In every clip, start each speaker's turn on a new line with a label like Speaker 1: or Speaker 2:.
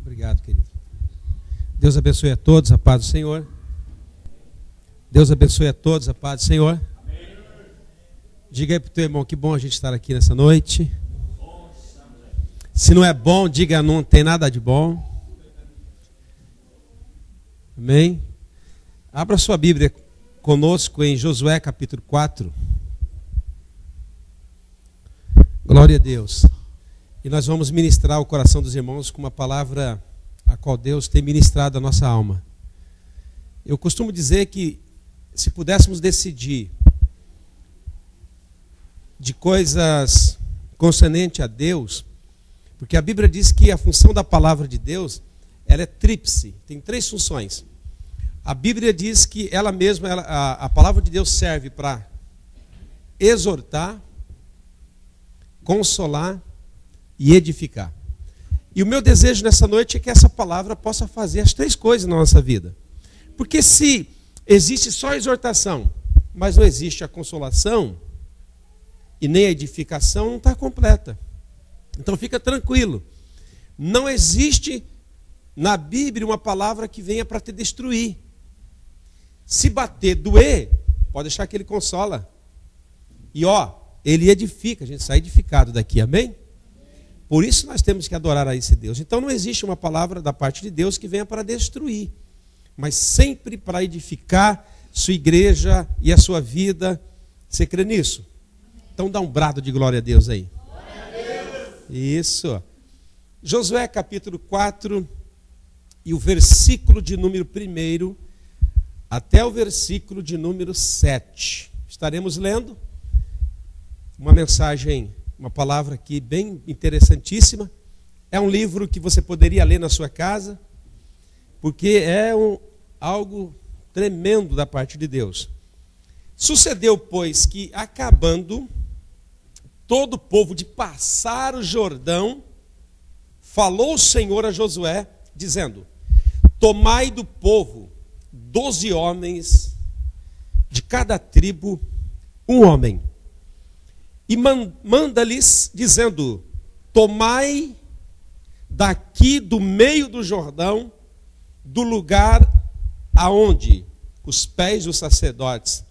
Speaker 1: Obrigado, querido. Deus abençoe a todos, a paz do Senhor. Deus abençoe a todos, a paz do Senhor. Amém. Diga aí para o teu irmão, que bom a gente estar aqui nessa noite. Se não é bom, diga não tem nada de bom. Amém. Abra sua Bíblia conosco em Josué capítulo 4. Glória a Deus. E nós vamos ministrar o coração dos irmãos com uma palavra a qual Deus tem ministrado a nossa alma. Eu costumo dizer que se pudéssemos decidir de coisas concernentes a Deus, porque a Bíblia diz que a função da palavra de Deus, ela é tríplice, tem 3 funções. A Bíblia diz que ela mesma, a palavra de Deus serve para exortar, consolar e edificar. E o meu desejo nessa noite é que essa palavra possa fazer as 3 coisas na nossa vida. Porque se existe só a exortação, mas não existe a consolação e nem a edificação, não está completa. Então fica tranquilo. Não existe na Bíblia uma palavra que venha para te destruir. Se bater, doer, pode deixar que ele consola. E ele edifica, a gente sai edificado daqui, amém? Por isso nós temos que adorar a esse Deus. Então não existe uma palavra da parte de Deus que venha para destruir, mas sempre para edificar sua igreja e a sua vida. Você crê nisso? Então dá um brado de glória a Deus aí. Glória a Deus. Isso. Josué capítulo 4 e o versículo de número 1 até o versículo de número 7. Estaremos lendo uma mensagem, uma palavra aqui bem interessantíssima. É um livro que você poderia ler na sua casa, porque é algo tremendo da parte de Deus. Sucedeu, pois, que acabando todo o povo de passar o Jordão, falou o Senhor a Josué, dizendo: tomai do povo 12 homens, de cada tribo um homem, e manda-lhes, dizendo: tomai daqui do meio do Jordão, do lugar aonde os pés dos sacerdotes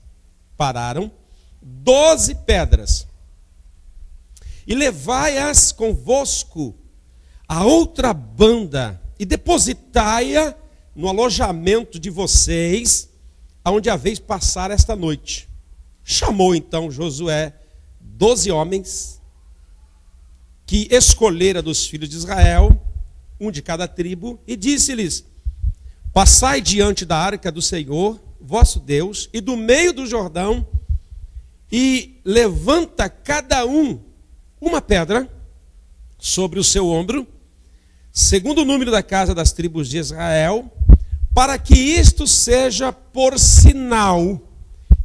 Speaker 1: pararam, 12 pedras, e levai-as convosco a outra banda, e depositai-a no alojamento de vocês, aonde haveis passar esta noite. Chamou então Josué 12 homens, que escolhera dos filhos de Israel, um de cada tribo, e disse-lhes: passai diante da arca do Senhor, vosso Deus, e do meio do Jordão, e levanta cada um uma pedra sobre o seu ombro, segundo o número da casa das tribos de Israel, para que isto seja por sinal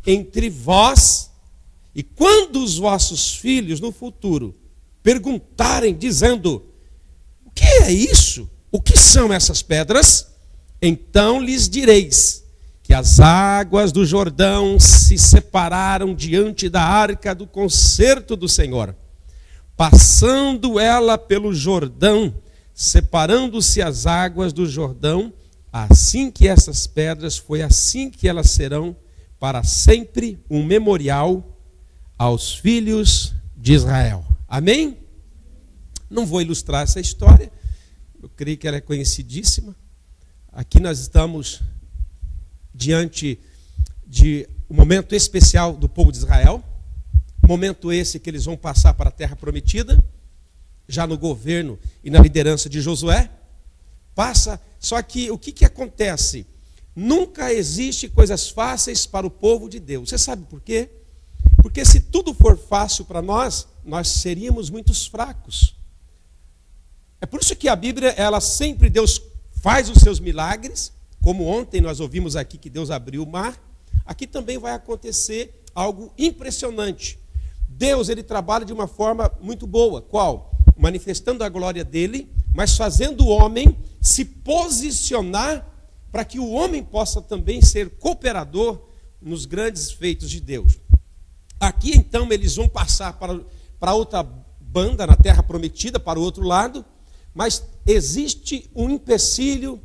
Speaker 1: entre vós, e quando os vossos filhos no futuro perguntarem, dizendo: o que é isso? O que são essas pedras? Então lhes direis que as águas do Jordão se separaram diante da arca do concerto do Senhor, passando ela pelo Jordão, separando-se as águas do Jordão, assim que essas pedras, foi assim que elas serão para sempre um memorial aos filhos de Israel. Amém? Não vou ilustrar essa história, eu creio que ela é conhecidíssima. Aqui nós estamos diante de um momento especial do povo de Israel, momento esse que eles vão passar para a terra prometida, já no governo e na liderança de Josué. Passa, só que o que acontece? Nunca existe coisas fáceis para o povo de Deus. Você sabe por quê? Porque se tudo for fácil para nós, nós seríamos muito fracos. É por isso que a Bíblia, ela sempre, Deus faz os seus milagres, como ontem nós ouvimos aqui que Deus abriu o mar. Aqui também vai acontecer algo impressionante. Deus, ele trabalha de uma forma muito boa. Qual? Manifestando a glória dele, mas fazendo o homem se posicionar para que o homem possa também ser cooperador nos grandes feitos de Deus. Aqui então eles vão passar para outra banda na terra prometida, para o outro lado. Mas existe um empecilho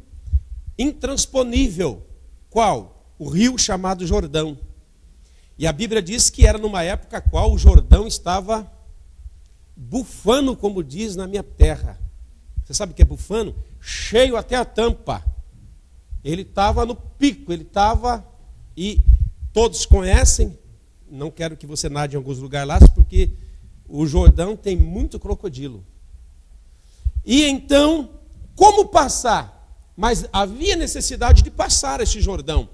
Speaker 1: intransponível. Qual? O rio chamado Jordão. E a Bíblia diz que era numa época qual o Jordão estava bufando, como diz na minha terra. Você sabe o que é bufando? Cheio até a tampa. Ele estava no pico, ele estava, e todos conhecem, não quero que você nade em alguns lugares lá, porque o Jordão tem muito crocodilo. E então, como passar? Mas havia necessidade de passar esse Jordão.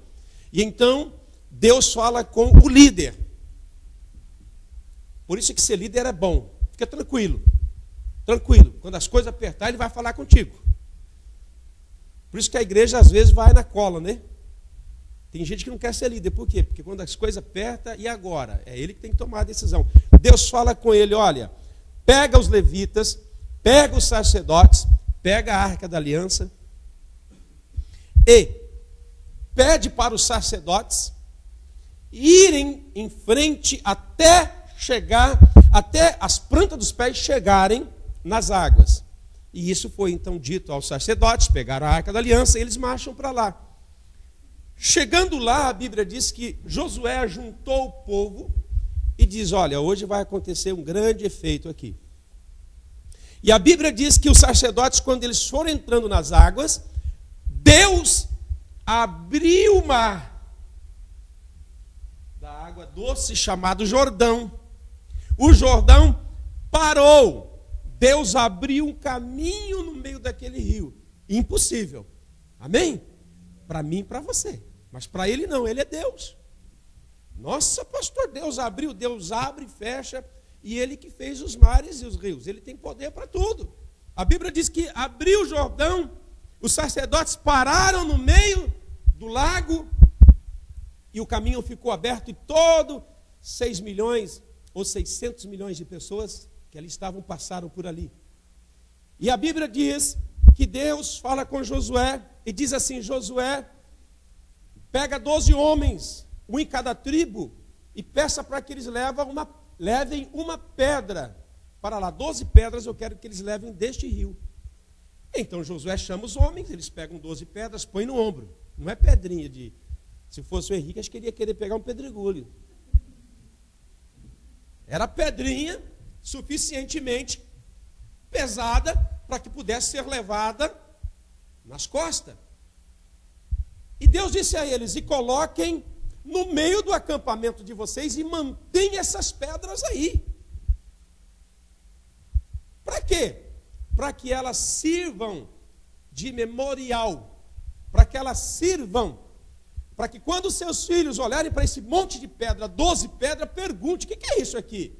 Speaker 1: E então, Deus fala com o líder. Por isso que ser líder é bom. Fica tranquilo. Tranquilo. Quando as coisas apertar, ele vai falar contigo. Por isso que a igreja às vezes vai na cola, né? Tem gente que não quer ser líder. Por quê? Porque quando as coisas apertam, e agora? É ele que tem que tomar a decisão. Deus fala com ele, olha, pega os levitas, pega os sacerdotes, pega a arca da aliança e pede para os sacerdotes irem em frente até chegar, até as plantas dos pés chegarem nas águas. E isso foi então dito aos sacerdotes, pegaram a arca da aliança e eles marcham para lá. Chegando lá, a Bíblia diz que Josué juntou o povo e diz, olha, hoje vai acontecer um grande efeito aqui. E a Bíblia diz que os sacerdotes, quando eles foram entrando nas águas, Deus abriu o mar da água doce chamado Jordão. O Jordão parou. Deus abriu um caminho no meio daquele rio. Impossível. Amém? Para mim e para você. Mas para ele não, ele é Deus. Nossa, pastor, Deus abriu, Deus abre e fecha. E ele que fez os mares e os rios. Ele tem poder para tudo. A Bíblia diz que abriu o Jordão, os sacerdotes pararam no meio do lago e o caminho ficou aberto e todo 6 milhões ou 600 milhões de pessoas que ali estavam, passaram por ali. E a Bíblia diz que Deus fala com Josué e diz assim, Josué, pega 12 homens, um em cada tribo, e peça para que eles levem uma pedra para lá. 12 pedras eu quero que eles levem deste rio. Então Josué chama os homens, eles pegam 12 pedras, põem no ombro. Não é pedrinha de... Se fosse o Henrique, acho que ele ia querer pegar um pedregulho. Era pedrinha suficientemente pesada para que pudesse ser levada nas costas. E Deus disse a eles, e coloquem no meio do acampamento de vocês e mantenham essas pedras aí. Para quê? Para que elas sirvam de memorial, para que elas sirvam, para que quando seus filhos olharem para esse monte de pedra, 12 pedras, pergunte, o que é isso aqui?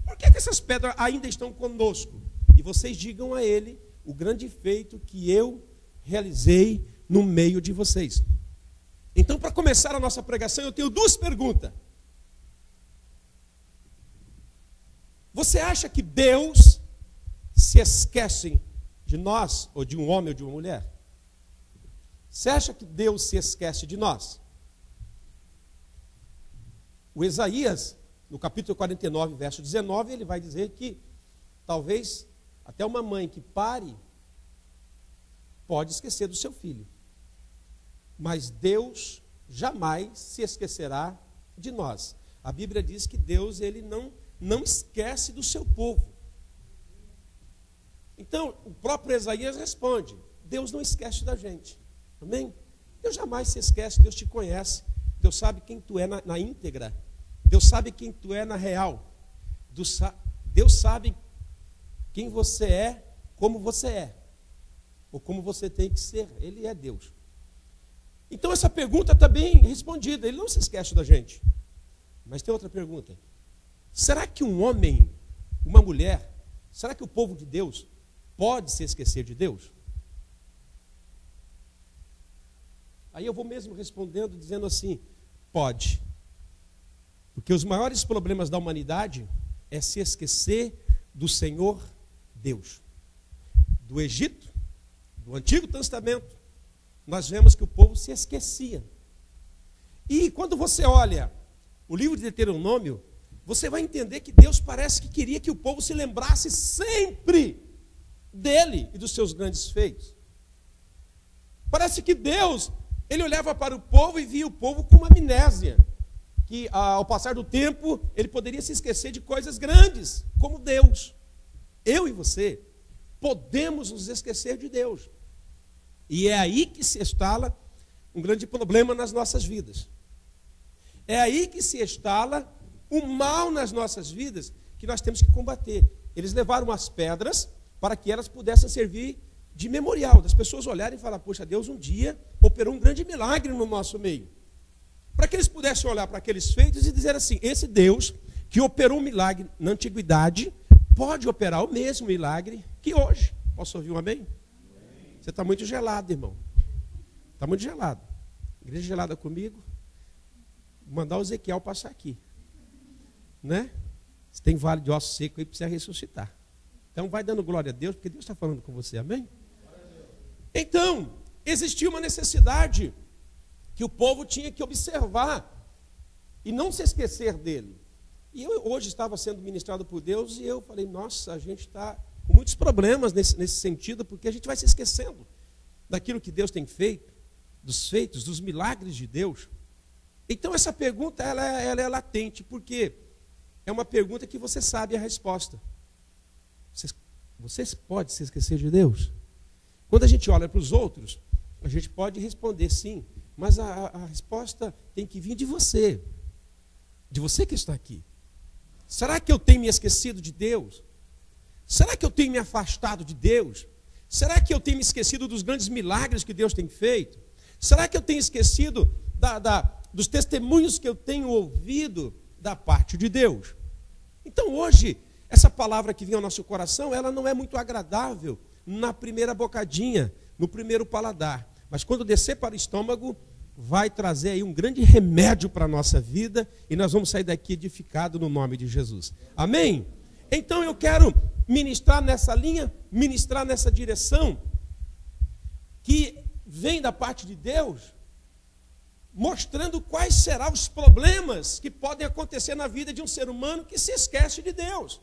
Speaker 1: Por que essas pedras ainda estão conosco? E vocês digam a ele o grande feito que eu realizei no meio de vocês. Então, para começar a nossa pregação, eu tenho 2 perguntas. Você acha que Deus se esquece de nós, ou de um homem ou de uma mulher? Você acha que Deus se esquece de nós? O Isaías, no capítulo 49, verso 19, ele vai dizer que talvez até uma mãe que pare pode esquecer do seu filho. Mas Deus jamais se esquecerá de nós. A Bíblia diz que Deus ele não esquece do seu povo. Então, o próprio Isaías responde, Deus não esquece da gente. Amém? Deus jamais se esquece, Deus te conhece. Deus sabe quem tu é na íntegra. Deus sabe quem tu é na real. Deus sabe quem você é, como você é. Ou como você tem que ser. Ele é Deus. Então essa pergunta está bem respondida. Ele não se esquece da gente. Mas tem outra pergunta. Será que um homem, uma mulher, será que o povo de Deus pode se esquecer de Deus? Aí eu vou mesmo respondendo, dizendo assim, pode. Porque os maiores problemas da humanidade é se esquecer do Senhor Deus. Do Egito, do Antigo Testamento, nós vemos que o povo se esquecia. E quando você olha o livro de Deuteronômio, você vai entender que Deus parece que queria que o povo se lembrasse sempre dele e dos seus grandes feitos. Parece que Deus, ele olhava para o povo e via o povo com uma amnésia, que ao passar do tempo, ele poderia se esquecer de coisas grandes, como Deus. Eu e você podemos nos esquecer de Deus. E é aí que se instala um grande problema nas nossas vidas. É aí que se instala o mal nas nossas vidas, que nós temos que combater. Eles levaram as pedras para que elas pudessem servir de memorial, das pessoas olharem e falar, poxa, Deus um dia operou um grande milagre no nosso meio. Para que eles pudessem olhar para aqueles feitos e dizer assim, esse Deus que operou um milagre na antiguidade, pode operar o mesmo milagre que hoje. Posso ouvir um amém? Você está muito gelado, irmão. Está muito gelado. Igreja gelada comigo. Vou mandar o Ezequiel passar aqui. Né? Se tem vale de osso seco aí, precisa ressuscitar. Então vai dando glória a Deus, porque Deus está falando com você, amém? Então, existia uma necessidade que o povo tinha que observar e não se esquecer dele. E eu hoje estava sendo ministrado por Deus e eu falei, nossa, a gente está com muitos problemas nesse sentido, porque a gente vai se esquecendo daquilo que Deus tem feito, dos feitos, dos milagres de Deus. Então essa pergunta ela é latente, porque é uma pergunta que você sabe a resposta. Você pode se esquecer de Deus? Quando a gente olha para os outros, a gente pode responder sim, mas a resposta tem que vir de você que está aqui. Será que eu tenho me esquecido de Deus? Será que eu tenho me afastado de Deus? Será que eu tenho me esquecido dos grandes milagres que Deus tem feito? Será que eu tenho esquecido dos testemunhos que eu tenho ouvido da parte de Deus? Então hoje, essa palavra que vem ao nosso coração, ela não é muito agradável na primeira bocadinha, no primeiro paladar. Mas quando descer para o estômago, vai trazer aí um grande remédio para a nossa vida e nós vamos sair daqui edificados no nome de Jesus. Amém? Então eu quero ministrar nessa linha, ministrar nessa direção, que vem da parte de Deus, mostrando quais serão os problemas que podem acontecer na vida de um ser humano que se esquece de Deus.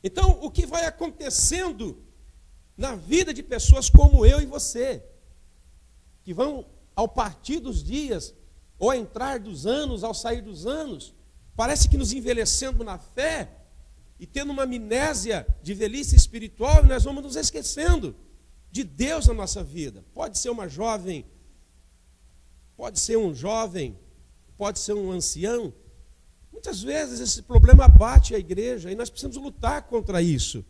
Speaker 1: Então, o que vai acontecendo na vida de pessoas como eu e você, que vão ao partir dos dias, ou ao entrar dos anos, ao sair dos anos, parece que nos envelhecendo na fé, e tendo uma amnésia de velhice espiritual, nós vamos nos esquecendo de Deus na nossa vida. Pode ser uma jovem, pode ser um jovem, pode ser um ancião. Muitas vezes esse problema abate a igreja e nós precisamos lutar contra isso.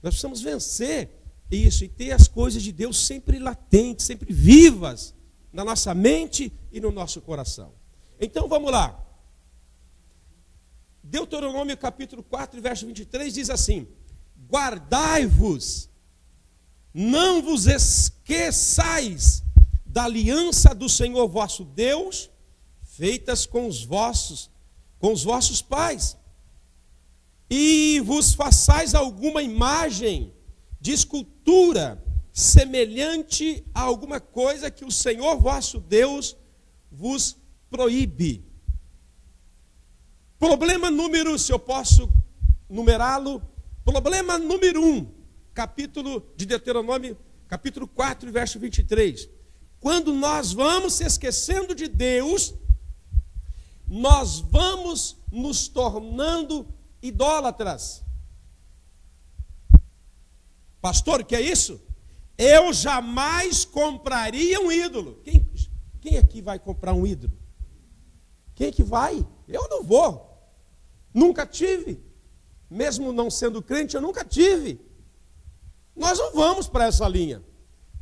Speaker 1: Nós precisamos vencer isso e ter as coisas de Deus sempre latentes, sempre vivas na nossa mente e no nosso coração. Então vamos lá. Deuteronômio capítulo 4, verso 23 diz assim: guardai-vos, não vos esqueçais da aliança do Senhor vosso Deus, feitas com os vossos pais, e vos façais alguma imagem de escultura semelhante a alguma coisa que o Senhor vosso Deus vos proíbe. Problema número, se eu posso numerá-lo, problema número 1, capítulo de Deuteronômio, capítulo 4, verso 23. Quando nós vamos se esquecendo de Deus, nós vamos nos tornando idólatras. Pastor, o que é isso? Eu jamais compraria um ídolo. Quem aqui vai comprar um ídolo? Quem que vai? Eu não vou. Nunca tive. Mesmo não sendo crente, eu nunca tive. Nós não vamos para essa linha.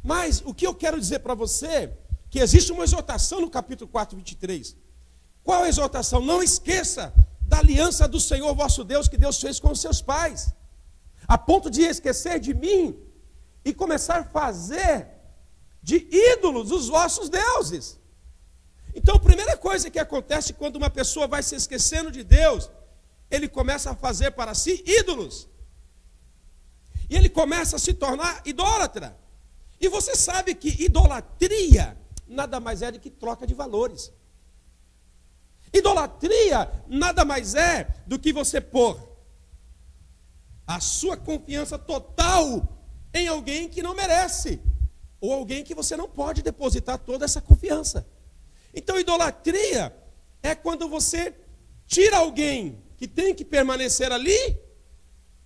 Speaker 1: Mas o que eu quero dizer para você, que existe uma exortação no capítulo 4, 23. Qual a exortação? Não esqueça da aliança do Senhor vosso Deus, que Deus fez com os seus pais, a ponto de esquecer de mim e começar a fazer de ídolos os vossos deuses. Então a primeira coisa que acontece quando uma pessoa vai se esquecendo de Deus, ele começa a fazer para si ídolos. E ele começa a se tornar idólatra. E você sabe que idolatria nada mais é do que troca de valores. Idolatria nada mais é do que você pôr a sua confiança total em alguém que não merece, ou alguém que você não pode depositar toda essa confiança. Então, idolatria é quando você tira alguém que tem que permanecer ali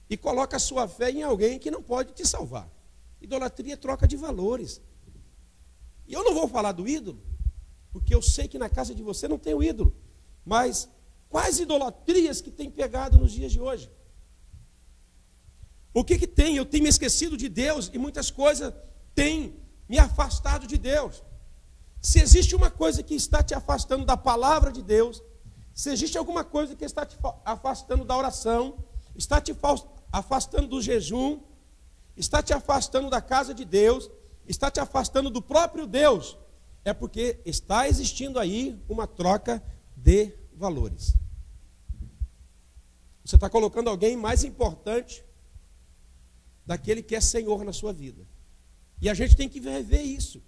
Speaker 1: e coloca a sua fé em alguém que não pode te salvar. Idolatria é troca de valores. E eu não vou falar do ídolo, porque eu sei que na casa de você não tem o ídolo. Mas quais idolatrias que tem pegado nos dias de hoje? O que tem? Eu tenho me esquecido de Deus e muitas coisas têm me afastado de Deus. Se existe uma coisa que está te afastando da palavra de Deus, se existe alguma coisa que está te afastando da oração, está te afastando do jejum, está te afastando da casa de Deus, está te afastando do próprio Deus, é porque está existindo aí uma troca de valores. Você está colocando alguém mais importante daquele que é Senhor na sua vida. E a gente tem que rever isso.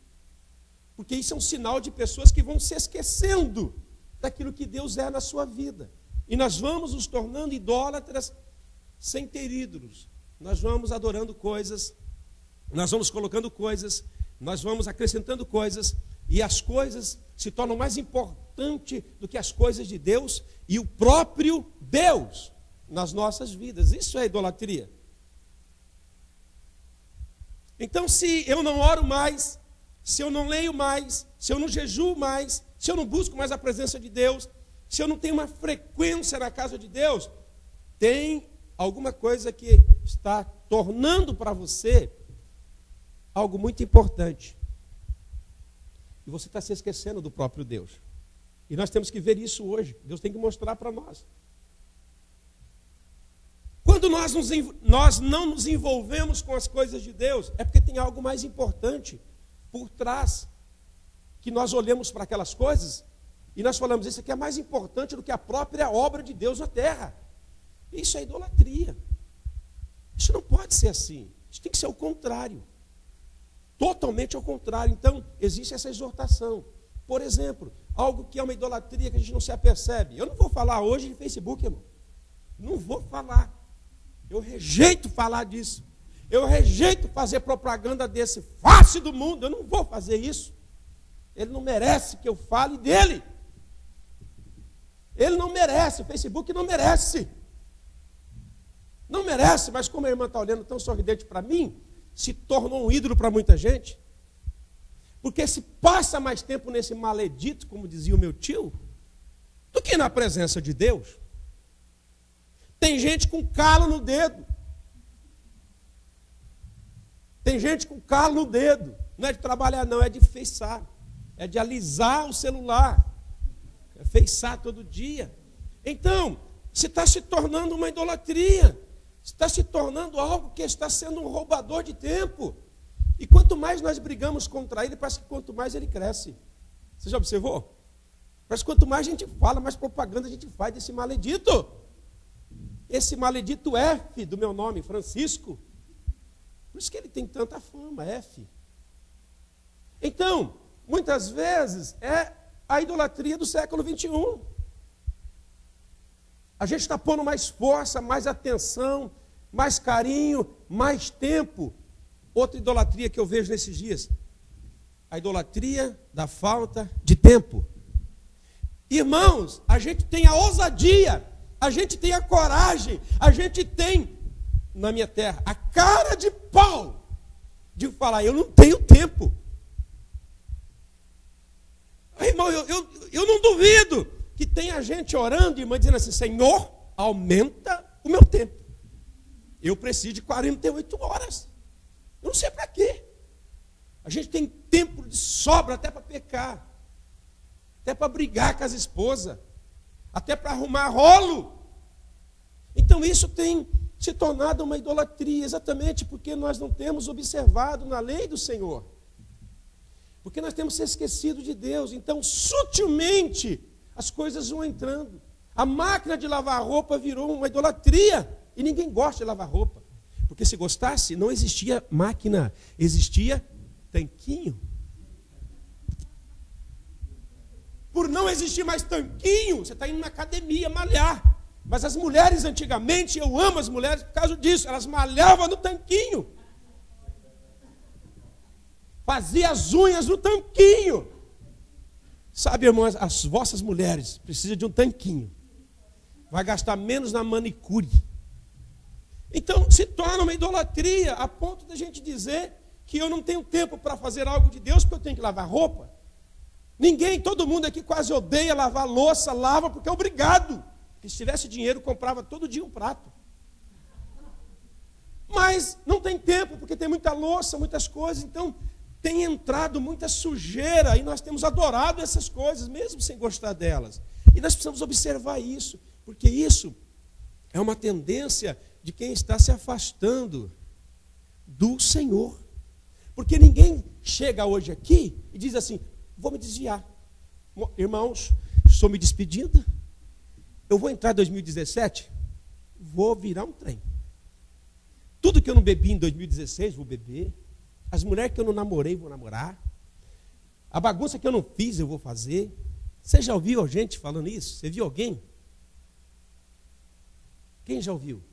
Speaker 1: Porque isso é um sinal de pessoas que vão se esquecendo daquilo que Deus é na sua vida. E nós vamos nos tornando idólatras sem ter ídolos. Nós vamos adorando coisas, nós vamos colocando coisas, nós vamos acrescentando coisas, e as coisas se tornam mais importantes do que as coisas de Deus e o próprio Deus nas nossas vidas. Isso é idolatria. Então, se eu não oro mais, se eu não leio mais, se eu não jejuo mais, se eu não busco mais a presença de Deus, se eu não tenho uma frequência na casa de Deus, tem alguma coisa que está tornando para você algo muito importante. E você está se esquecendo do próprio Deus. E nós temos que ver isso hoje. Deus tem que mostrar para nós. Quando nós não nos envolvemos com as coisas de Deus, é porque tem algo mais importante por trás, que nós olhamos para aquelas coisas e nós falamos, isso aqui é mais importante do que a própria obra de Deus na terra. Isso é idolatria. Isso não pode ser assim. Isso tem que ser o contrário. Totalmente ao contrário. Então, existe essa exortação. Por exemplo, algo que é uma idolatria que a gente não se apercebe. Eu não vou falar hoje de Facebook, irmão. Não vou falar. Eu rejeito falar disso. Eu rejeito fazer propaganda desse face do mundo. Eu não vou fazer isso. Ele não merece que eu fale dele. Ele não merece. O Facebook não merece. Não merece, mas como a irmã está olhando tão sorridente para mim, se tornou um ídolo para muita gente. Porque se passa mais tempo nesse maledito, como dizia o meu tio, do que na presença de Deus. Tem gente com calo no dedo. Tem gente com calo no dedo. Não é de trabalhar não, é de feiçar. É de alisar o celular. É feiçar todo dia. Então, você está se tornando uma idolatria. Está se tornando algo que está sendo um roubador de tempo. E quanto mais nós brigamos contra ele, parece que quanto mais ele cresce. Você já observou? Parece que quanto mais a gente fala, mais propaganda a gente faz desse maledito. Esse maledito F do meu nome, Francisco. Por isso que ele tem tanta fama, F. Então, muitas vezes é a idolatria do século 21. A gente está pondo mais força, mais atenção, mais carinho, mais tempo. Outra idolatria que eu vejo nesses dias, a idolatria da falta de tempo. Irmãos, a gente tem a ousadia, a gente tem a coragem, a gente tem, na minha terra, a cara de pau de falar, eu não tenho tempo. Irmão, eu não duvido que tenha gente orando, irmã, dizendo assim, Senhor, aumenta o meu tempo. Eu preciso de 48 horas. Eu não sei para quê. A gente tem tempo de sobra até para pecar, até para brigar com as esposas, até para arrumar rolo. Então isso tem se tornado uma idolatria, exatamente porque nós não temos observado na lei do Senhor. Porque nós temos se esquecido de Deus. Então, sutilmente, as coisas vão entrando. A máquina de lavar roupa virou uma idolatria. E ninguém gosta de lavar roupa. Porque se gostasse, não existia máquina, existia tanquinho. Por não existir mais tanquinho, você está indo na academia malhar. Mas as mulheres antigamente, eu amo as mulheres por causa disso, elas malhavam no tanquinho. Fazia as unhas no tanquinho. Sabe, irmãs, as vossas mulheres precisam de um tanquinho. Vai gastar menos na manicure. Então, se torna uma idolatria, a ponto da gente dizer que eu não tenho tempo para fazer algo de Deus, porque eu tenho que lavar roupa. Todo mundo aqui quase odeia lavar louça, lava porque é obrigado. Porque se tivesse dinheiro, comprava todo dia um prato. Mas não tem tempo, porque tem muita louça, muitas coisas, então tem entrado muita sujeira, e nós temos adorado essas coisas, mesmo sem gostar delas. E nós precisamos observar isso, porque isso é uma tendência de quem está se afastando do Senhor. Porque ninguém chega hoje aqui e diz assim, vou me desviar. Irmãos, estou me despedindo. Eu vou entrar em 2017, vou virar um trem. Tudo que eu não bebi em 2016, vou beber. As mulheres que eu não namorei, vou namorar. A bagunça que eu não fiz, eu vou fazer. Você já ouviu gente falando isso? Você viu alguém? Quem já ouviu?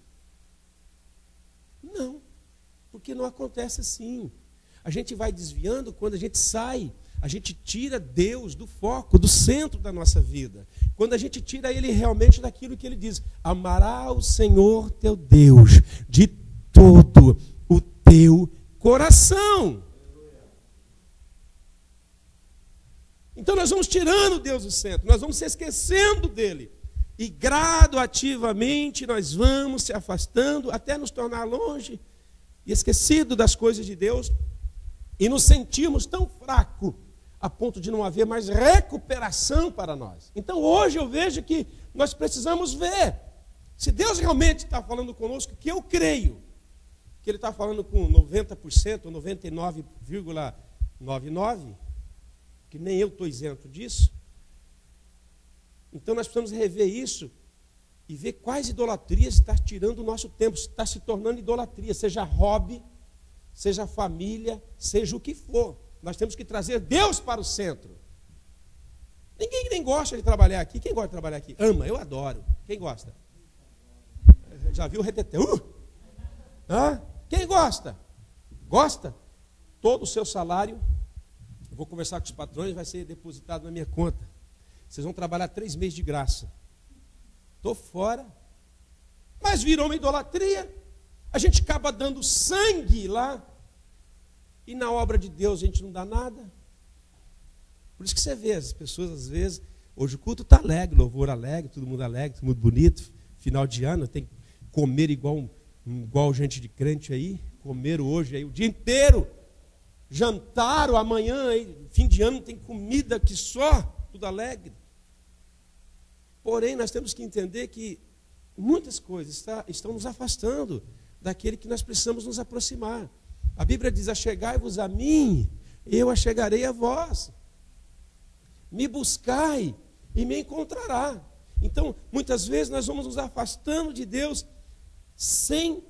Speaker 1: Não, porque não acontece assim. A gente vai desviando quando a gente sai. A gente tira Deus do foco, do centro da nossa vida. Quando a gente tira Ele realmente daquilo que Ele diz. Amará o Senhor teu Deus de todo o teu coração. Então nós vamos tirando Deus do centro. Nós vamos se esquecendo dEle. E gradativamente nós vamos se afastando até nos tornar longe e esquecido das coisas de Deus. E nos sentimos tão fracos a ponto de não haver mais recuperação para nós. Então hoje eu vejo que nós precisamos ver se Deus realmente está falando conosco, que eu creio que Ele está falando com 90%, 99,99%, que nem eu estou isento disso. Então nós precisamos rever isso e ver quais idolatrias está tirando o nosso tempo, está se tornando idolatria, seja hobby, seja família, seja o que for. Nós temos que trazer Deus para o centro. Ninguém nem gosta de trabalhar aqui. Quem gosta de trabalhar aqui? Ama, eu adoro. Quem gosta? Já viu o retetê? Quem gosta? Gosta? Todo o seu salário, eu vou conversar com os patrões, vai ser depositado na minha conta. Vocês vão trabalhar 3 meses de graça. Estou fora. Mas virou uma idolatria. A gente acaba dando sangue lá. E na obra de Deus a gente não dá nada. Por isso que você vê as pessoas às vezes, hoje o culto está alegre, louvor alegre, todo mundo bonito, final de ano, tem que comer igual gente de crente aí, comer hoje aí o dia inteiro, jantaram amanhã, aí, fim de ano tem comida que só, tudo alegre. Porém, nós temos que entender que muitas coisas estão nos afastando daquele que nós precisamos nos aproximar. A Bíblia diz, achegai-vos a mim, eu achegarei a vós. Me buscai e me encontrará. Então, muitas vezes nós vamos nos afastando de Deus, sem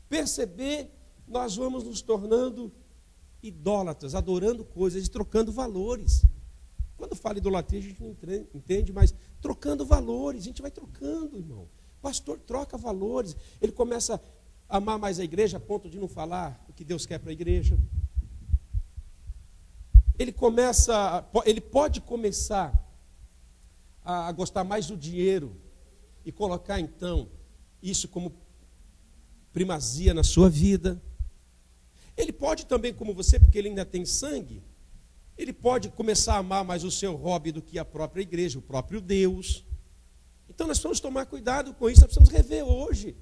Speaker 1: perceber, nós vamos nos tornando idólatras, adorando coisas e trocando valores. Quando fala idolatria, a gente não entende, mas trocando valores, a gente vai trocando, irmão. O pastor troca valores, ele começa a amar mais a igreja a ponto de não falar o que Deus quer para a igreja. Ele pode começar a gostar mais do dinheiro e colocar então isso como primazia na sua vida. Ele pode também, como você, porque ele ainda tem sangue, ele pode começar a amar mais o seu hobby do que a própria igreja, o próprio Deus. Então nós precisamos tomar cuidado com isso, nós precisamos rever hoje.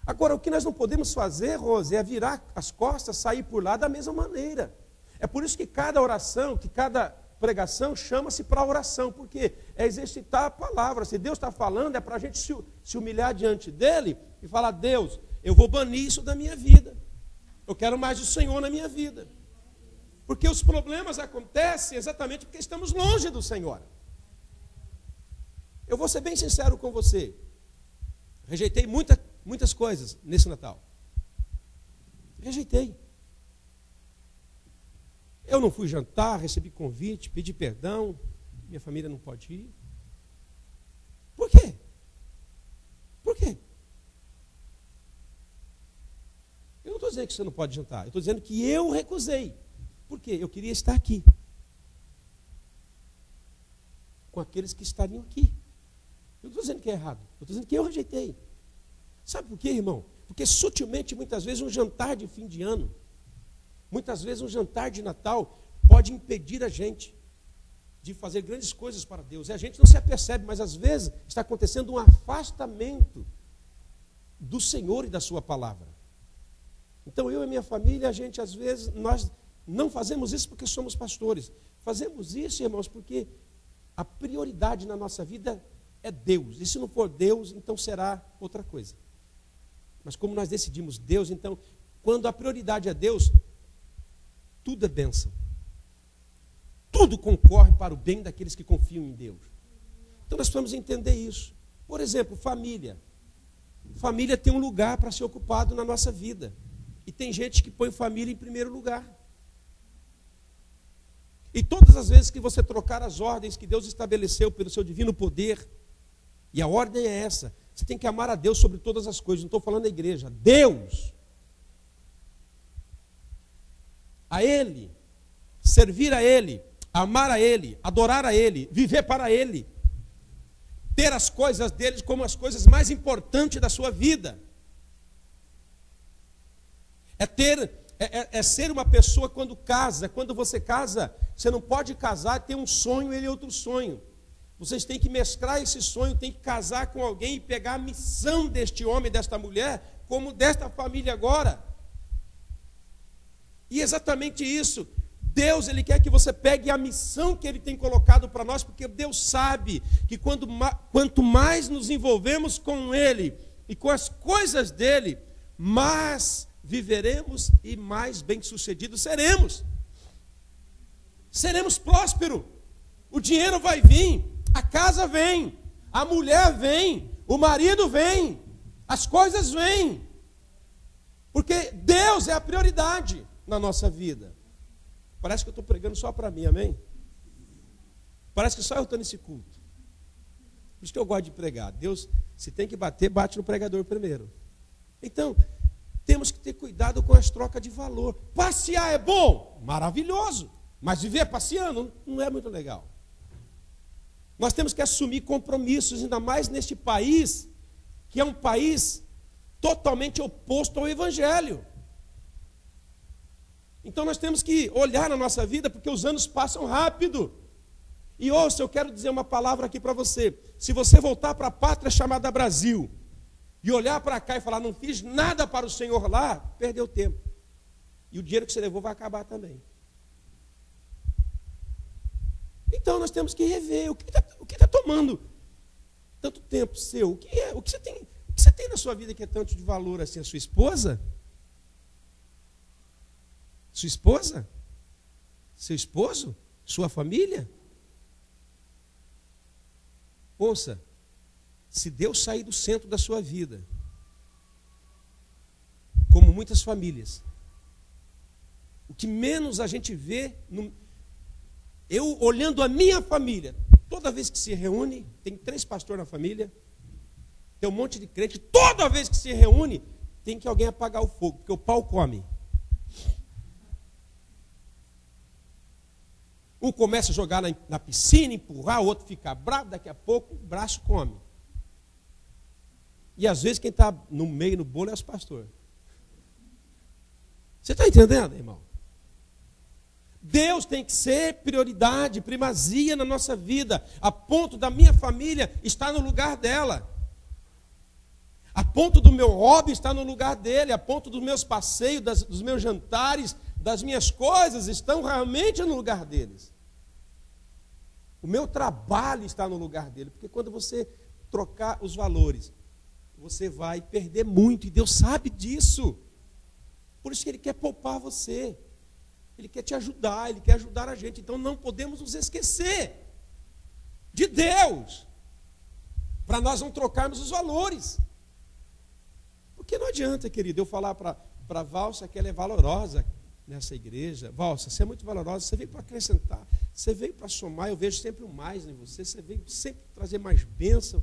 Speaker 1: Agora, o que nós não podemos fazer, Rose, é virar as costas, sair por lá da mesma maneira. É por isso que cada oração, que cada pregação chama-se para oração, porque é exercitar a palavra. Se Deus está falando, é para a gente se humilhar diante dEle e falar, Deus, eu vou banir isso da minha vida. Eu quero mais do Senhor na minha vida. Porque os problemas acontecem exatamente porque estamos longe do Senhor. Eu vou ser bem sincero com você. Rejeitei muitas coisas nesse Natal. Rejeitei. Eu não fui jantar, recebi convite, pedi perdão. Minha família não pode ir. Por quê? dizendo que você não pode jantar. Eu estou dizendo que eu recusei. Por quê? Eu queria estar aqui. Com aqueles que estariam aqui. Eu não estou dizendo que é errado. Eu estou dizendo que eu rejeitei. Sabe por quê, irmão? Porque sutilmente, muitas vezes, um jantar de fim de ano, muitas vezes um jantar de Natal, pode impedir a gente de fazer grandes coisas para Deus. E a gente não se apercebe, mas às vezes está acontecendo um afastamento do Senhor e da sua palavra. Então eu e minha família, a gente às vezes, nós não fazemos isso porque somos pastores. Fazemos isso, irmãos, porque a prioridade na nossa vida é Deus. E se não for Deus, então será outra coisa. Mas como nós decidimos Deus, então, quando a prioridade é Deus, tudo é bênção. Tudo concorre para o bem daqueles que confiam em Deus. Então nós precisamos entender isso. Por exemplo, família. Família tem um lugar para ser ocupado na nossa vida. E tem gente que põe família em primeiro lugar. E todas as vezes que você trocar as ordens que Deus estabeleceu pelo seu divino poder, e a ordem é essa, você tem que amar a Deus sobre todas as coisas. Não estou falando da igreja, Deus. A Ele, servir a Ele, amar a Ele, adorar a Ele, viver para Ele. Ter as coisas deles como as coisas mais importantes da sua vida. É ser uma pessoa quando casa. Quando você casa, você não pode casar e ter um sonho e outro sonho. Vocês têm que mesclar esse sonho, tem que casar com alguém e pegar a missão deste homem, desta mulher, como desta família agora. E exatamente isso. Deus, Ele quer que você pegue a missão que Ele tem colocado para nós, porque Deus sabe que quanto mais nos envolvemos com Ele e com as coisas dEle, mais viveremos e mais bem-sucedidos seremos. Seremos prósperos. O dinheiro vai vir, a casa vem, a mulher vem, o marido vem, as coisas vêm. Porque Deus é a prioridade na nossa vida. Parece que eu estou pregando só para mim, amém? Parece que só eu estou nesse culto. Por isso que eu gosto de pregar. Deus, se tem que bater, bate no pregador primeiro. Então, temos que ter cuidado com as trocas de valor. Passear é bom? Maravilhoso. Mas viver passeando não é muito legal. Nós temos que assumir compromissos, ainda mais neste país, que é um país totalmente oposto ao Evangelho. Então nós temos que olhar na nossa vida, porque os anos passam rápido. E ouça, eu quero dizer uma palavra aqui para você. Se você voltar para a pátria chamada Brasil, e olhar para cá e falar, não fiz nada para o Senhor lá, perdeu tempo. E o dinheiro que você levou vai acabar também. Então nós temos que rever o que está tomando tanto tempo seu. O que você tem na sua vida que é tanto de valor assim? A sua esposa? Sua esposa? Seu esposo? Sua família? Ouça, se Deus sair do centro da sua vida, como muitas famílias, o que menos a gente vê, eu olhando a minha família, toda vez que se reúne, tem 3 pastores na família, tem um monte de crente, toda vez que se reúne, tem que alguém apagar o fogo, porque o pau come. Um começa a jogar na piscina, empurrar, o outro fica bravo, daqui a pouco o braço come. E às vezes quem está no meio, no bolo, é os pastores. Você está entendendo, irmão? Deus tem que ser prioridade, primazia na nossa vida, a ponto da minha família estar no lugar dela. A ponto do meu hobby estar no lugar dele, a ponto dos meus passeios, dos meus jantares, das minhas coisas, estão realmente no lugar deles. O meu trabalho está no lugar dele, porque quando você trocar os valores, você vai perder muito, e Deus sabe disso. Por isso que Ele quer poupar você, Ele quer te ajudar, Ele quer ajudar a gente. Então não podemos nos esquecer de Deus, para nós não trocarmos os valores. Porque não adianta, querido, eu falar para a Valsa que ela é valorosa nessa igreja. Valsa, você é muito valorosa, você veio para acrescentar, você veio para somar, eu vejo sempre o mais em você, você veio sempre trazer mais bênção.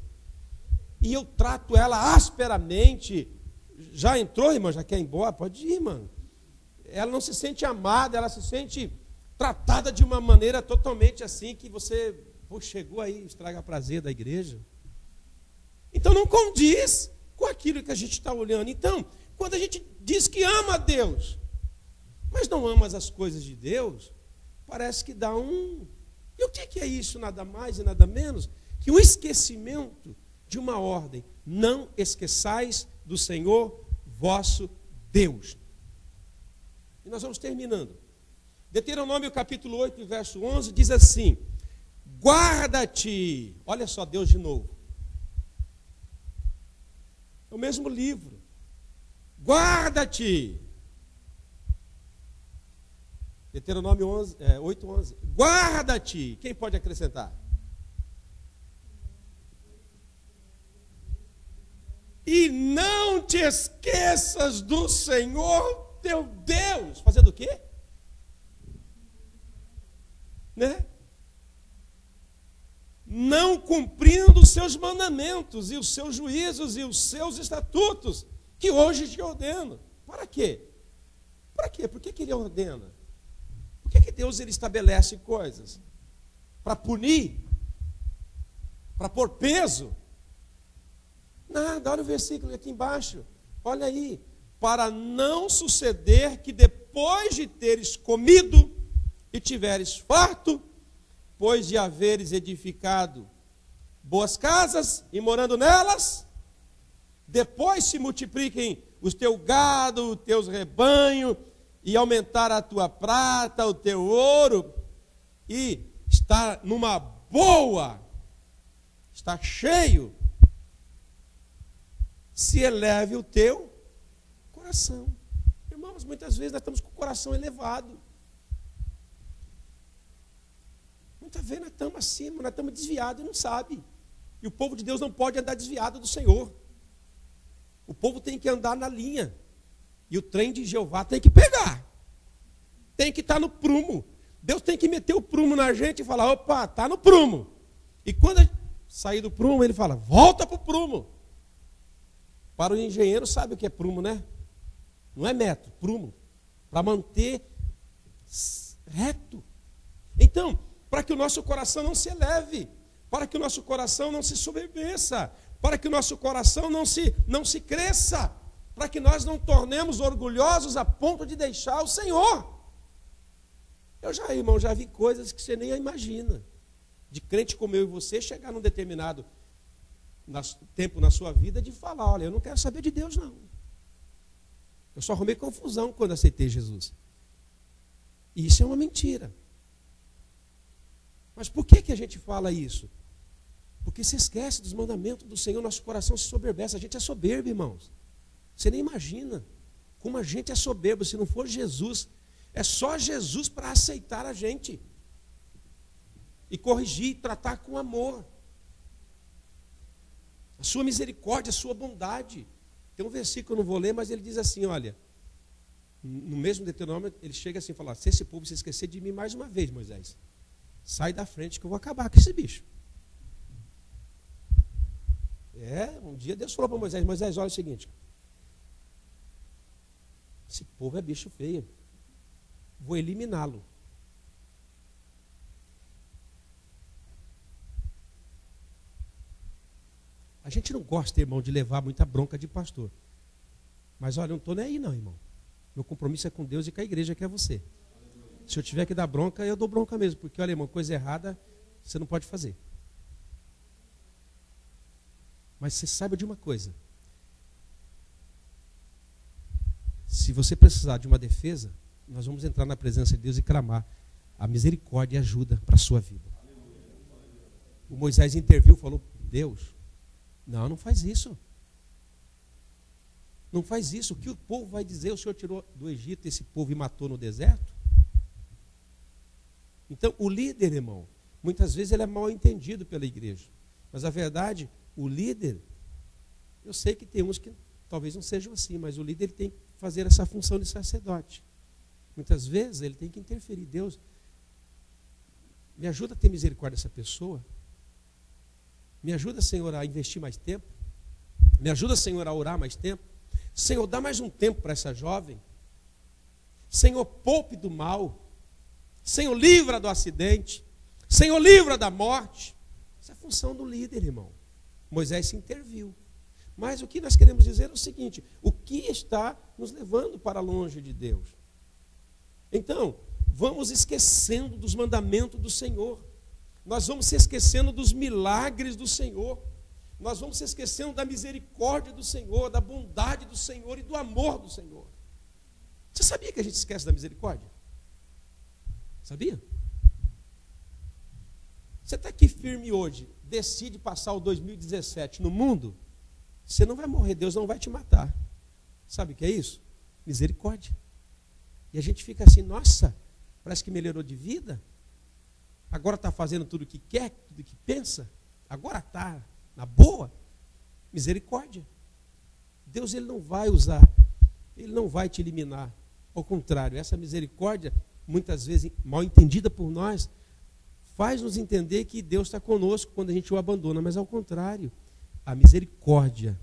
Speaker 1: E eu trato ela asperamente, já entrou, irmã, já quer ir embora? Pode ir, mano. Ela não se sente amada, ela se sente tratada de uma maneira totalmente assim, que você, pô, chegou aí, estraga prazer da igreja. Então não condiz com aquilo que a gente está olhando. Então, quando a gente diz que ama a Deus, mas não ama as coisas de Deus, parece que dá um... E o que é isso? Nada mais e nada menos que um esquecimento de uma ordem. Não esqueçais do Senhor vosso Deus. E nós vamos terminando. Deuteronômio capítulo 8, verso 11, diz assim: guarda-te. Olha só, Deus de novo. É o mesmo livro. Guarda-te. Deuteronômio 8, 11. Guarda-te. Quem pode acrescentar? E não te esqueças do Senhor teu Deus. Fazendo o quê? Né? Não cumprindo os seus mandamentos e os seus juízos e os seus estatutos, que hoje te ordeno. Para quê? Para quê? Por que ele ordena? Por que Deus ele estabelece coisas? Para punir? Para pôr peso? Nada, olha o versículo aqui embaixo. Olha aí. Para não suceder que depois de teres comido e tiveres farto, pois de haveres edificado boas casas e morando nelas, depois se multipliquem os teu gado, os teus rebanhos, e aumentar a tua prata, o teu ouro, e está numa boa, está cheio, se eleve o teu coração. Irmãos, muitas vezes nós estamos com o coração elevado. Muitas vezes nós estamos acima, nós estamos desviados e não sabe. E o povo de Deus não pode andar desviado do Senhor. O povo tem que andar na linha. E o trem de Jeová tem que pegar. Tem que estar no prumo. Deus tem que meter o prumo na gente e falar, opa, está no prumo. E quando sair do prumo, ele fala, volta para o prumo. Para o engenheiro, sabe o que é prumo, né? Não é metro, prumo. Para manter reto. Então, para que o nosso coração não se eleve, para que o nosso coração não se soberbeça, para que o nosso coração não se cresça, para que nós não tornemos orgulhosos a ponto de deixar o Senhor. Eu já, irmão, já vi coisas que você nem imagina. De crente como eu e você chegar num determinado tempo na sua vida de falar, olha, eu não quero saber de Deus não. Eu só arrumei confusão quando aceitei Jesus. E isso é uma mentira. Mas por que a gente fala isso? Porque se esquece dos mandamentos do Senhor, nosso coração se soberbece. A gente é soberbo, irmãos. Você nem imagina como a gente é soberbo. Se não for Jesus, é só Jesus para aceitar a gente. E corrigir, e tratar com amor. A sua misericórdia, a sua bondade. Tem um versículo que eu não vou ler, mas ele diz assim, olha, no mesmo Deuteronômio, ele chega assim e fala, se esse povo se esquecer de mim mais uma vez, Moisés, sai da frente que eu vou acabar com esse bicho. Um dia Deus falou para Moisés, Moisés, olha o seguinte, esse povo é bicho feio, vou eliminá-lo. A gente não gosta, irmão, de levar muita bronca de pastor. Mas olha, eu não estou nem aí não, irmão. Meu compromisso é com Deus e com a igreja, que é você. Se eu tiver que dar bronca, eu dou bronca mesmo. Porque, olha, irmão, coisa errada você não pode fazer. Mas você saiba de uma coisa. Se você precisar de uma defesa, nós vamos entrar na presença de Deus e clamar a misericórdia e ajuda para a sua vida. O Moisés interviu, falou, Deus, não faz isso. Não faz isso. O que o povo vai dizer? O Senhor tirou do Egito esse povo e matou no deserto? Então, o líder, irmão, muitas vezes ele é mal entendido pela igreja. Mas a verdade, o líder, eu sei que tem uns que talvez não sejam assim, mas o líder ele tem que fazer essa função de sacerdote. Muitas vezes ele tem que interferir. Deus, me ajuda a ter misericórdia dessa pessoa. Me ajuda, Senhor, a investir mais tempo. Me ajuda, Senhor, a orar mais tempo. Senhor, dá mais um tempo para essa jovem. Senhor, poupe do mal. Senhor, livra do acidente. Senhor, livra da morte. Essa é a função do líder, irmão. Moisés se interviu. Mas o que nós queremos dizer é o seguinte: o que está nos levando para longe de Deus? Então, vamos esquecendo dos mandamentos do Senhor. Nós vamos se esquecendo dos milagres do Senhor. Nós vamos se esquecendo da misericórdia do Senhor, da bondade do Senhor e do amor do Senhor. Você sabia que a gente esquece da misericórdia? Sabia? Você está aqui firme hoje, decide passar o 2017 no mundo, você não vai morrer, Deus não vai te matar. Sabe o que é isso? Misericórdia. E a gente fica assim, nossa, parece que melhorou de vida, agora está fazendo tudo o que quer, tudo o que pensa, agora está na boa. Misericórdia. Deus, ele não vai usar, ele não vai te eliminar. Ao contrário, essa misericórdia, muitas vezes mal entendida por nós, faz-nos entender que Deus está conosco quando a gente o abandona, mas ao contrário, a misericórdia,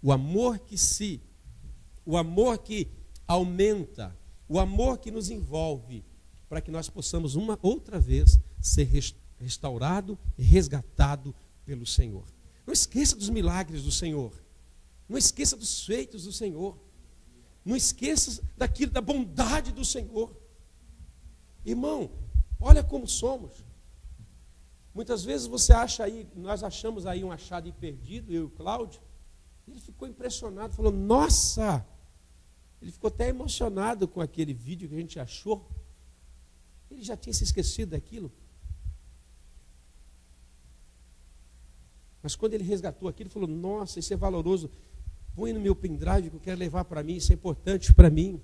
Speaker 1: o amor que aumenta, o amor que nos envolve, para que nós possamos uma outra vez ser restaurado e resgatado pelo Senhor. Não esqueça dos milagres do Senhor, não esqueça dos feitos do Senhor, não esqueça daquilo, da bondade do Senhor. Irmão, olha como somos. Muitas vezes você acha aí, nós achamos aí um achado perdido, eu e o Cláudio. Ele ficou impressionado, falou, nossa! Ele ficou até emocionado com aquele vídeo que a gente achou. Ele já tinha se esquecido daquilo. Mas quando ele resgatou aquilo, ele falou, nossa, isso é valoroso. Põe no meu pendrive que eu quero levar para mim, isso é importante para mim.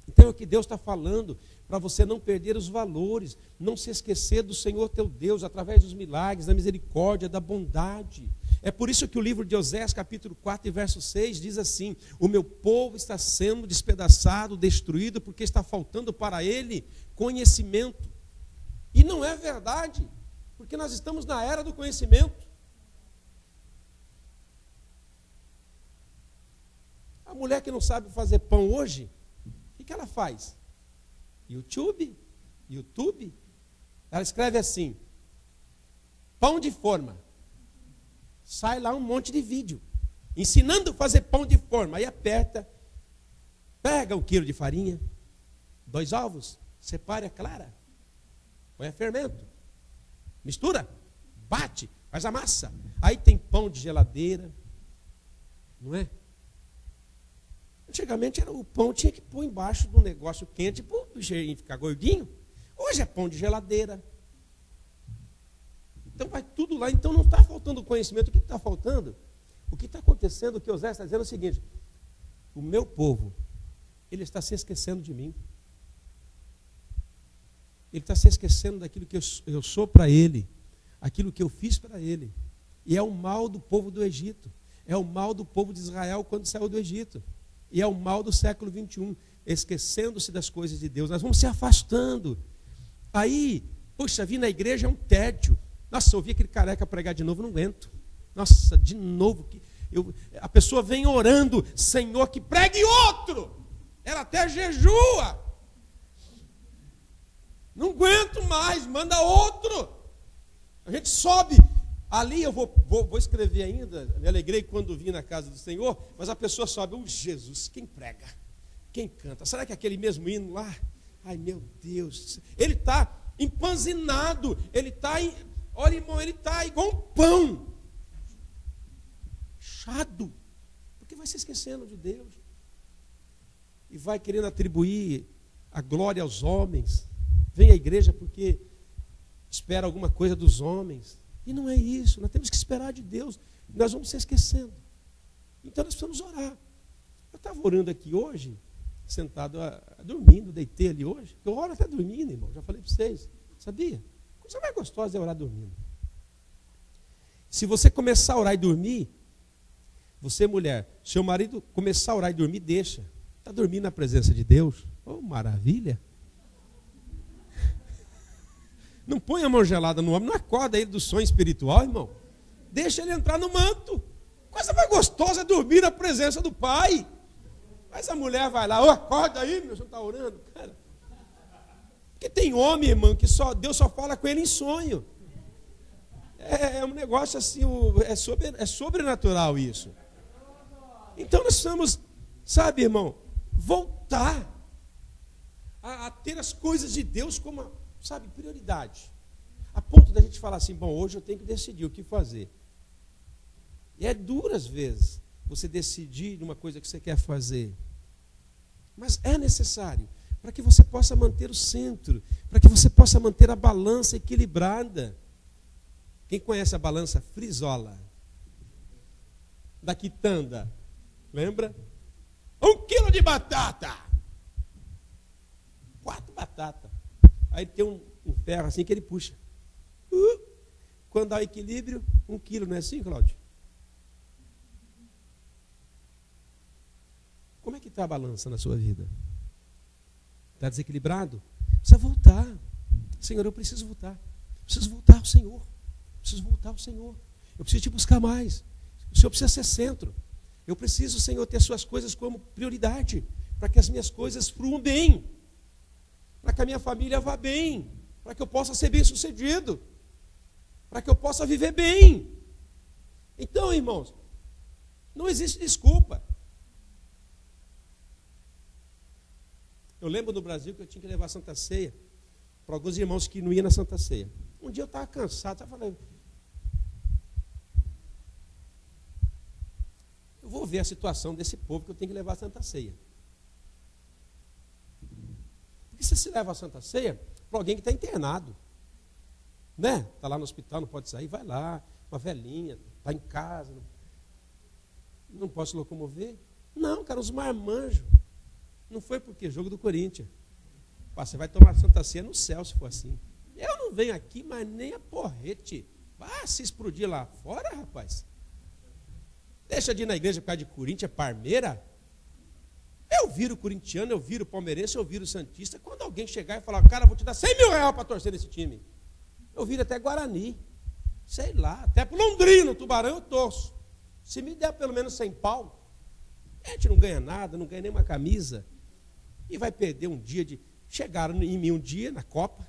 Speaker 1: Então é o que Deus está falando, para você não perder os valores, não se esquecer do Senhor teu Deus, através dos milagres, da misericórdia, da bondade. É por isso que o livro de Osés, capítulo 4 e verso 6, diz assim, o meu povo está sendo despedaçado, destruído, porque está faltando para ele conhecimento. E não é verdade, porque nós estamos na era do conhecimento. A mulher que não sabe fazer pão hoje, o que ela faz? YouTube. Ela escreve assim, pão de forma. Sai lá um monte de vídeo, ensinando a fazer pão de forma. Aí aperta, pega 1 quilo de farinha, 2 ovos, separe a clara, põe a fermento, mistura, bate, faz a massa. Aí tem pão de geladeira, não é? Antigamente o pão tinha que pôr embaixo de um negócio quente para o bichinho ficar gordinho. Hoje é pão de geladeira. Então vai tudo lá. Então não está faltando conhecimento. O que está faltando? O que está acontecendo, o que Osés está dizendo é o seguinte: o meu povo, ele está se esquecendo de mim. Ele está se esquecendo daquilo que eu sou para ele, aquilo que eu fiz para ele. E é o mal do povo do Egito. É o mal do povo de Israel quando saiu do Egito. E é o mal do século 21, esquecendo-se das coisas de Deus. Nós vamos se afastando. Aí, poxa, vir na igreja é um tédio. Nossa, ouvir aquele careca pregar de novo, não aguento. Nossa, de novo. A pessoa vem orando, Senhor, que pregue outro. Ela até jejua. Não aguento mais, manda outro. A gente sobe. Ali eu vou escrever ainda, me alegrei quando vim na casa do Senhor, mas a pessoa sobe, Jesus, quem prega? Quem canta? Será que é aquele mesmo hino lá? Ai, meu Deus, ele está empanzinado, ele está, olha irmão, ele está igual um pão, inchado, porque vai se esquecendo de Deus, e vai querendo atribuir a glória aos homens, vem à igreja porque espera alguma coisa dos homens. E não é isso, nós temos que esperar de Deus, nós vamos se esquecendo. Então nós precisamos orar. Eu estava orando aqui hoje, sentado, dormindo, deitei ali hoje. Eu oro até dormindo, irmão, já falei para vocês, sabia? A coisa mais gostosa é orar dormindo. Se você começar a orar e dormir, você mulher, seu marido começar a orar e dormir, deixa. Está dormindo na presença de Deus, oh maravilha. Não põe a mão gelada no homem, não acorda ele do sonho espiritual, irmão. Deixa ele entrar no manto. Coisa mais gostosa é dormir na presença do Pai. Mas a mulher vai lá, acorda aí, meu, você não está orando, cara. Porque tem homem, irmão, que Deus só fala com ele em sonho. É um negócio assim, é sobrenatural isso. Então nós precisamos, sabe, irmão, voltar a ter as coisas de Deus como, sabe, prioridade. A ponto da gente falar assim, bom, hoje eu tenho que decidir o que fazer. E é duro às vezes você decidir uma coisa que você quer fazer. Mas é necessário para que você possa manter o centro, para que você possa manter a balança equilibrada. Quem conhece a balança Frisola? Da quitanda. Lembra? 1 quilo de batata. 4 batatas. Aí tem um ferro assim que ele puxa. Quando dá o equilíbrio, 1 quilo, não é assim, Cláudio? Como é que está a balança na sua vida? Está desequilibrado? Precisa voltar. Senhor, eu preciso voltar. Preciso voltar ao Senhor. Preciso voltar ao Senhor. Eu preciso te buscar mais. O Senhor precisa ser centro. Eu preciso, Senhor, ter suas coisas como prioridade, para que as minhas coisas fluam bem, para que a minha família vá bem, para que eu possa ser bem sucedido, para que eu possa viver bem. Então, irmãos, não existe desculpa. Eu lembro no Brasil que eu tinha que levar a Santa Ceia para alguns irmãos que não iam na Santa Ceia. Um dia eu estava cansado, estava falando, eu vou ver a situação desse povo que eu tenho que levar a Santa Ceia. Porque se leva a Santa Ceia para alguém que está internado, né? Está lá no hospital, não pode sair, vai lá, uma velhinha, está em casa, não pode se locomover. Não, cara, os marmanjos. Não foi porque jogo do Corinthians. Você vai tomar Santa Ceia no céu se for assim. Eu não venho aqui, mas nem a porrete. Vai se explodir lá fora, rapaz. Deixa de ir na igreja por causa de Corinthians, Parmeira. Eu viro corintiano, eu viro palmeirense, eu viro santista. Quando alguém chegar e falar, cara, eu vou te dar 100 mil reais para torcer nesse time. Eu viro até Guarani. Sei lá, até pro Londrina, Tubarão eu torço. Se me der pelo menos 100 pau, a gente não ganha nada, não ganha nem uma camisa. E vai perder um dia de... Chegaram em mim um dia na Copa.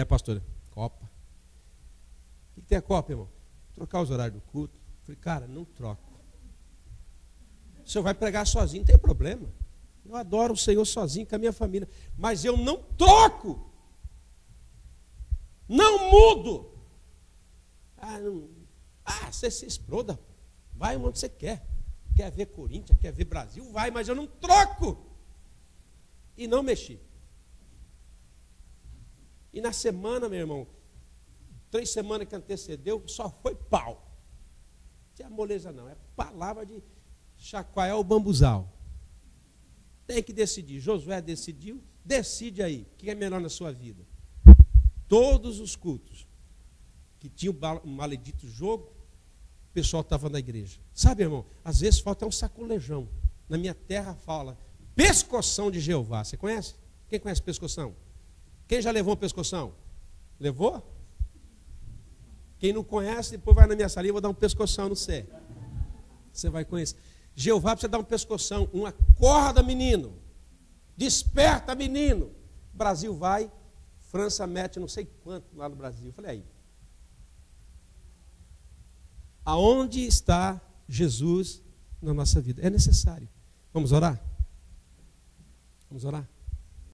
Speaker 1: Pastora, Copa. O que tem a Copa, irmão? Trocar os horários do culto. Falei, cara, não troco. O senhor vai pregar sozinho, não tem problema. Eu adoro o Senhor sozinho com a minha família. Mas eu não troco. Não mudo. Você se exploda. Vai onde você quer. Quer ver Corinthians, quer ver Brasil? Vai, mas eu não troco. E não mexi. E na semana, meu irmão, 3 semanas que antecedeu, só foi pau. Não tinha moleza não, é palavra de chacoalhar o bambuzal. Tem que decidir. Josué decidiu, decide aí. O que é melhor na sua vida? Todos os cultos que tinham o maledito jogo, o pessoal estava na igreja. Sabe, irmão, às vezes falta um sacolejão. Na minha terra fala, pescoção de Jeová. Você conhece? Quem conhece pescoção? Quem já levou um pescoção? Levou? Quem não conhece, depois vai na minha salinha, eu vou dar um pescoção no céu. Você vai conhecer. Jeová precisa dar um pescoção, uma corda, menino. Desperta, menino. Brasil vai, França mete não sei quanto lá no Brasil. Eu falei, aí. Aonde está Jesus na nossa vida? É necessário. Vamos orar? Vamos orar?